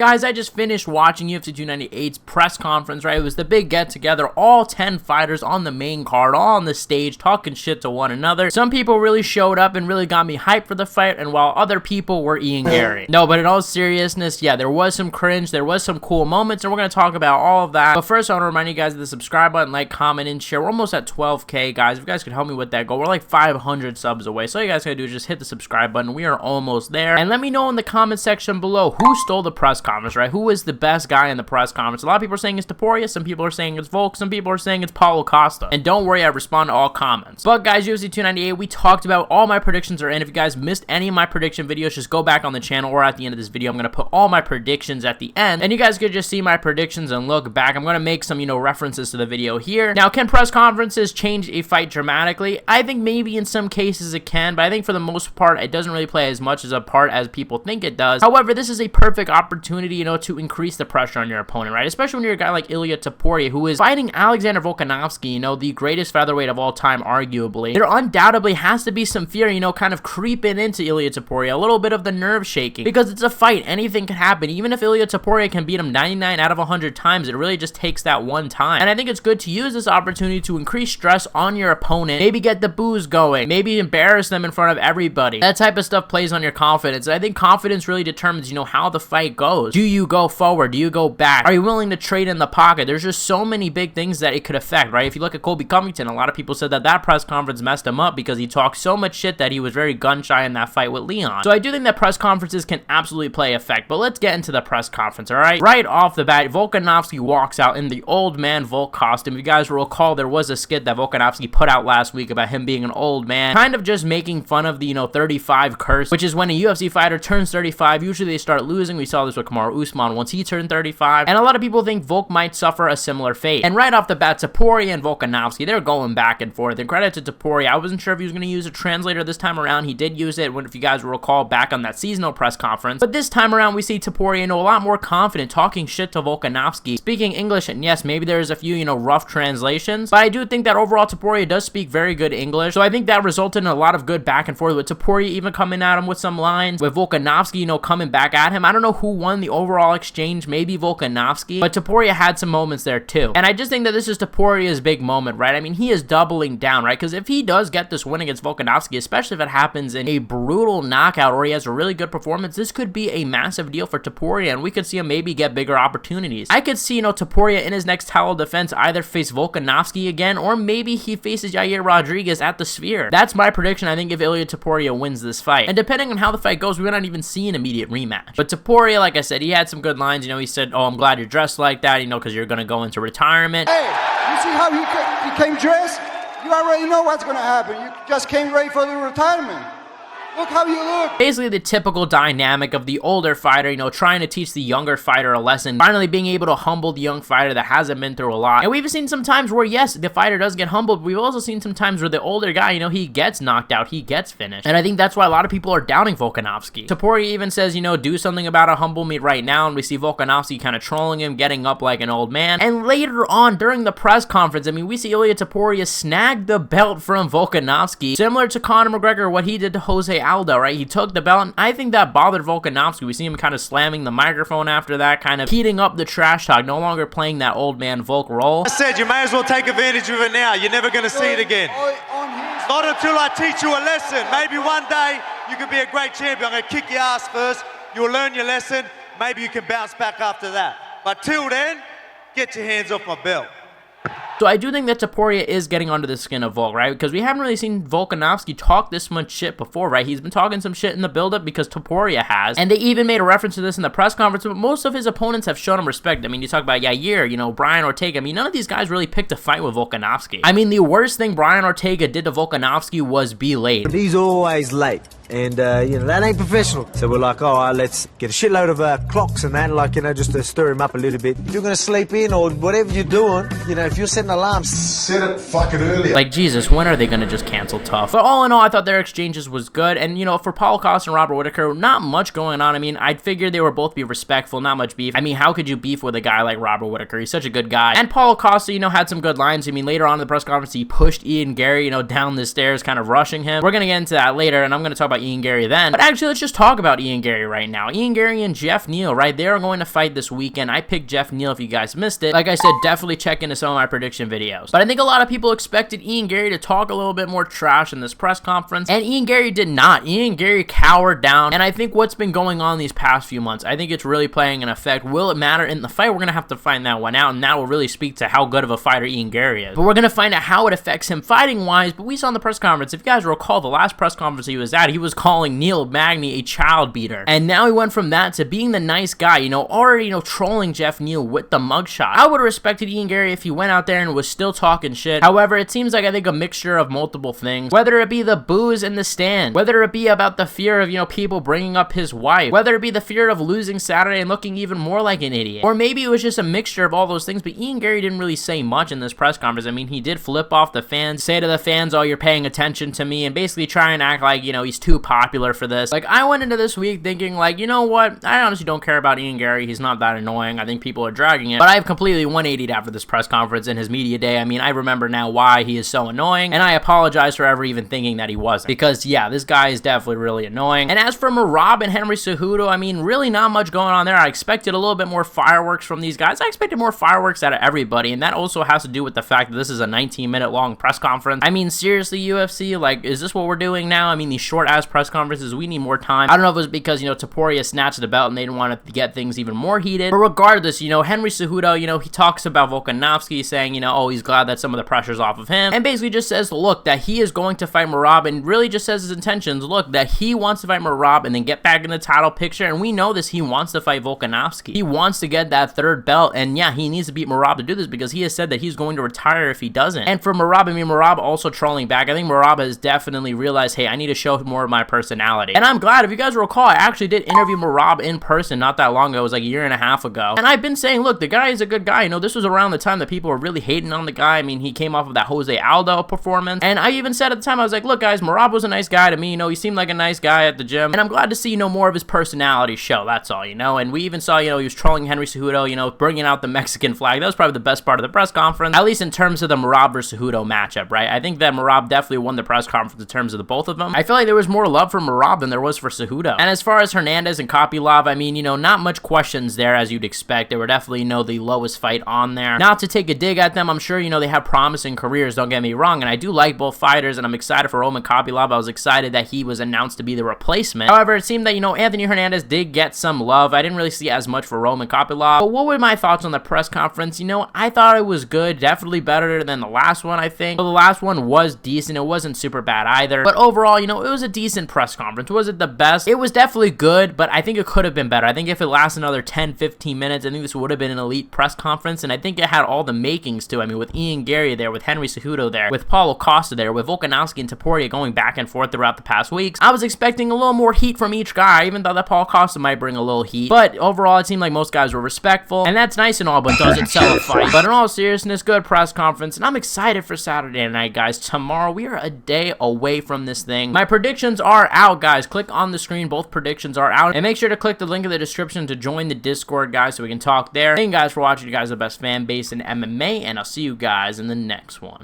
Guys, I just finished watching UFC 298's press conference, right? It was the big get-together, all 10 fighters on the main card, all on the stage, talking shit to one another. Some people really showed up and really got me hyped for the fight, and while other people were Ian Garry. No, but in all seriousness, yeah, there was some cringe, there was some cool moments, and we're going to talk about all of that. But first, I want to remind you guys of the subscribe button, like, comment, and share. We're almost at 12K, guys. If you guys could help me with that goal, we're like 500 subs away. So all you guys got to do is just hit the subscribe button. We are almost there. And let me know in the comment section below who stole the press conference, right? Who is the best guy in the press conference? A lot of people are saying it's Topuria, some people are saying it's Volk, some people are saying it's Paulo Costa. And don't worry, I respond to all comments. But guys, UFC 298, we talked about all my predictions are in. If you guys missed any of my prediction videos, just go back on the channel or at the end of this video. I'm going to put all my predictions at the end, and you guys could just see my predictions and look back. I'm going to make some, references to the video here. Now, can press conferences change a fight dramatically? I think maybe in some cases it can, but I think for the most part, it doesn't really play as much as a part as people think it does. However, this is a perfect opportunity, to increase the pressure on your opponent, right? Especially when you're a guy like Ilia Topuria, who is fighting Alexander Volkanovski, the greatest featherweight of all time, arguably. There undoubtedly has to be some fear, kind of creeping into Ilia Topuria, a little bit of the nerve shaking, because it's a fight. Anything can happen. Even if Ilia Topuria can beat him 99 out of 100 times, it really just takes that one time. And I think it's good to use this opportunity to increase stress on your opponent, maybe get the boos going, maybe embarrass them in front of everybody. That type of stuff plays on your confidence. I think confidence really determines, how the fight goes. Do you go forward? Do you go back? Are you willing to trade in the pocket? There's just so many big things that it could affect, right? If you look at Colby Covington, a lot of people said that press conference messed him up because he talked so much shit that he was very gun shy in that fight with Leon. So I do think that press conferences can absolutely play effect, but let's get into the press conference, all right? Right off the bat, Volkanovski walks out in the old man Volk costume. If you guys will recall, there was a skit that Volkanovski put out last week about him being an old man, kind of just making fun of the, 35 curse, which is when a UFC fighter turns 35, usually they start losing. We saw this with Kamaru Usman once he turned 35, and a lot of people think Volk might suffer a similar fate. And right off the bat, Topuria and Volkanovski, they're going back and forth, and credit to Topuria. I wasn't sure if he was going to use a translator this time around. He did use it, if you guys will recall, back on that seasonal press conference, but this time around we see Topuria, a lot more confident, talking shit to Volkanovski, speaking English, and yes, maybe there's a few, rough translations, but I do think that overall Topuria does speak very good English, so I think that resulted in a lot of good back and forth, with Topuria even coming at him with some lines, with Volkanovski, coming back at him. I don't know who won the overall exchange, maybe Volkanovski, but Topuria had some moments there too, and I just think that this is Topuria's big moment, right? I mean, he is doubling down, right? Because if he does get this win against Volkanovski, especially if it happens in a brutal knockout or he has a really good performance, this could be a massive deal for Topuria, and we could see him maybe get bigger opportunities. I could see, Topuria in his next title defense either face Volkanovski again, or maybe he faces Yair Rodriguez at the Sphere. That's my prediction, I think, if Ilia Topuria wins this fight. And depending on how the fight goes, we might not even see an immediate rematch. But Topuria, like I said, he had some good lines. He said, "Oh, I'm glad you're dressed like that, because you're gonna go into retirement." Hey, you see how he came dressed? You already know what's gonna happen. You just came ready for the retirement. Look how you look. Basically the typical dynamic of the older fighter, trying to teach the younger fighter a lesson, finally being able to humble the young fighter that hasn't been through a lot. And we've seen some times where, yes, the fighter does get humbled, but we've also seen some times where the older guy, he gets knocked out, he gets finished. And I think that's why a lot of people are doubting Volkanovski. Topuria even says, do something about it, humble me right now, and we see Volkanovski kind of trolling him, getting up like an old man. And later on, during the press conference, we see Ilia Topuria snag the belt from Volkanovski, similar to Conor McGregor, what he did to Jose Aldo, right? He took the belt, and I think that bothered Volkanovski. We see him kind of slamming the microphone after that, kind of heating up the trash talk, no longer playing that old man Volk role. I said you may as well take advantage of it now. You're never going to see it again. Not until I teach you a lesson. Maybe one day you could be a great champion. I'm going to kick your ass first. You'll learn your lesson. Maybe you can bounce back after that. But till then, get your hands off my belt. So I do think that Topuria is getting under the skin of Volk, right? Because we haven't really seen Volkanovski talk this much shit before, right? He's been talking some shit in the build-up because Topuria has. And they even made a reference to this in the press conference, but most of his opponents have shown him respect. You talk about Yair, Brian Ortega. None of these guys really picked a fight with Volkanovski. The worst thing Brian Ortega did to Volkanovski was be late. He's always late. And, that ain't professional. So we're like, all right, let's get a shitload of clocks and that, just to stir him up a little bit. If you're going to sleep in or whatever you're doing, if you're setting alarms, set it fucking earlier. Like, Jesus, when are they going to just cancel Tough? But all in all, I thought their exchanges was good. And, for Paulo Costa and Robert Whittaker, not much going on. I'd figured they were both be respectful, not much beef. How could you beef with a guy like Robert Whittaker? He's such a good guy. And Paulo Costa, had some good lines. Later on in the press conference, he pushed Ian Garry, down the stairs, kind of rushing him. We're going to get into that later, and I'm going to talk about about Ian Garry then. But actually, let's just talk about Ian Garry right now. Ian Garry and Geoff Neal, right? They are going to fight this weekend. I picked Geoff Neal if you guys missed it. Like I said, definitely check into some of my prediction videos. But I think a lot of people expected Ian Garry to talk a little bit more trash in this press conference, and Ian Garry did not. Ian Garry cowered down, and I think what's been going on these past few months, I think it's really playing an effect. Will it matter in the fight? We're going to have to find that one out, and that will really speak to how good of a fighter Ian Garry is. But we're going to find out how it affects him fighting-wise. But we saw in the press conference, if you guys recall, the last press conference he was at, he was calling Neal Magny a child beater. And now he went from that to being the nice guy, you know, already, you know, trolling Geoff Neal with the mugshot. I would have respected Ian Garry if he went out there and was still talking shit. However, it seems like I think a mixture of multiple things, whether it be the boos in the stand, whether it be about the fear of, you know, people bringing up his wife, whether it be the fear of losing Saturday and looking even more like an idiot, or maybe it was just a mixture of all those things. But Ian Garry didn't really say much in this press conference. I mean, he did flip off the fans, say to the fans, oh, you're paying attention to me, and basically try and act like, you know, he's too popular for this. Like, I went into this week thinking, like, you know what, I honestly don't care about Ian Garry. He's not that annoying. I think people are dragging it, but I've completely 180'd after this press conference and his media day. I mean, I remember now why he is so annoying, and I apologize for ever even thinking that he wasn't, because yeah, this guy is definitely really annoying. And as for Merab and Henry Cejudo, I mean, really not much going on there. I expected a little bit more fireworks from these guys. I expected more fireworks out of everybody, and that also has to do with the fact that this is a 19-minute long press conference. I mean, seriously, UFC, like, is this what we're doing now? I mean, these short-ass press conferences, we need more time. I don't know if it was because, you know, Topuria snatched the belt and they didn't want to get things even more heated, but regardless, you know, Henry Cejudo, you know, he talks about Volkanovski, saying, you know, oh, he's glad that some of the pressure's off of him, and basically just says, look, that he is going to fight Merab, and really just says his intentions, look, that he wants to fight Merab and then get back in the title picture, and we know this, he wants to fight Volkanovski. He wants to get that third belt, and yeah, he needs to beat Merab to do this, because he has said that he's going to retire if he doesn't. And for Merab, I mean, Merab also trolling back. I think Merab has definitely realized, hey, I need to show more of my personality. And I'm glad, if you guys recall, I actually did interview Merab in person not that long ago. It was like a year and a half ago. And I've been saying, look, the guy is a good guy. You know, this was around the time that people were really hating on the guy. I mean, he came off of that Jose Aldo performance. And I even said at the time, I was like, look, guys, Merab was a nice guy to me. You know, he seemed like a nice guy at the gym. And I'm glad to see, you know, more of his personality show. That's all, you know. And we even saw, you know, he was trolling Henry Cejudo, you know, bringing out the Mexican flag. That was probably the best part of the press conference, at least in terms of the Merab versus Cejudo matchup, right? I think that Merab definitely won the press conference in terms of the both of them. I feel like there was more love for Merab than there was for Cejudo. And as far as Hernandez and Kopylov, I mean, you know, not much questions there as you'd expect. They were definitely, you know, the lowest fight on there. Not to take a dig at them, I'm sure, you know, they have promising careers, don't get me wrong, and I do like both fighters, and I'm excited for Roman Kopylov. I was excited that he was announced to be the replacement. However, it seemed that, you know, Anthony Hernandez did get some love. I didn't really see as much for Roman Kopylov. But what were my thoughts on the press conference? You know, I thought it was good, definitely better than the last one, I think. But the last one was decent. It wasn't super bad either. But overall, you know, it was a decent press conference. Was it the best? It was definitely good, but I think it could have been better. I think if it lasted another 10-15 minutes, I think this would have been an elite press conference, and I think it had all the makings to. I mean, with Ian Garry there, with Henry Cejudo there, with Paulo Costa there, with Volkanovski and Topuria going back and forth throughout the past weeks, I was expecting a little more heat from each guy. I even thought that Paulo Costa might bring a little heat, but overall, it seemed like most guys were respectful, and that's nice and all, but doesn't sell a fight. But in all seriousness, good press conference, and I'm excited for Saturday night, guys. Tomorrow, we are a day away from this thing. My predictions are out, guys. Click on the screen. Both predictions are out, and make sure to click the link in the description to join the Discord, guys, so we can talk there. Thank you guys for watching. You guys are the best fan base in MMA, and I'll see you guys in the next one.